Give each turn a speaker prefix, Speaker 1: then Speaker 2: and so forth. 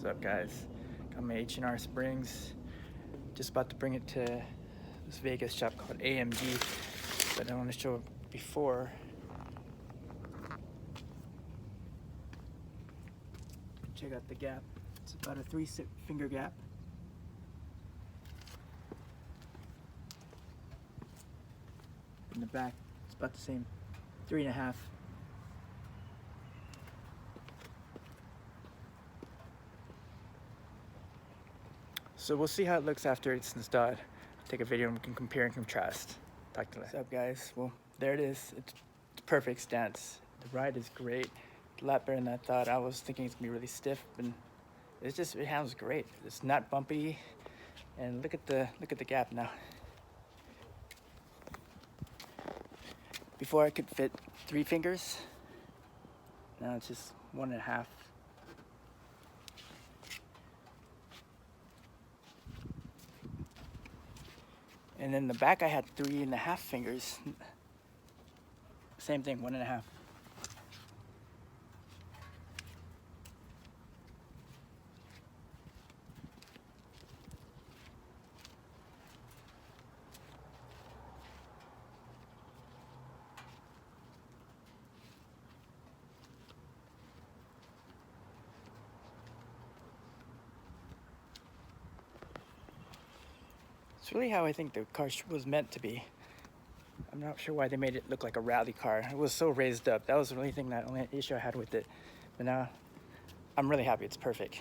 Speaker 1: up, guys? Got my H&R Springs. Just about to bring it to this Vegas shop called AMG, but I want to show it before. Check out the gap. It's about a 3-finger gap. In the back, it's about the same, 3.5. So we'll see how it looks after it's installed. Take a video and we can compare and contrast. Talk to you later. What's up, guys? Well, there it is. It's perfect stance. The ride is great. A lot better than I thought. I was thinking it's gonna be really stiff, but it handles great. It's not bumpy, and look at the gap now. Before I could fit 3 fingers. Now it's just 1.5. And in the back I had 3.5 fingers. Same thing, 1.5. It's really how I think the car was meant to be. I'm not sure why they made it look like a rally car. It was so raised up. That was the only issue I had with it. But now, I'm really happy. It's perfect.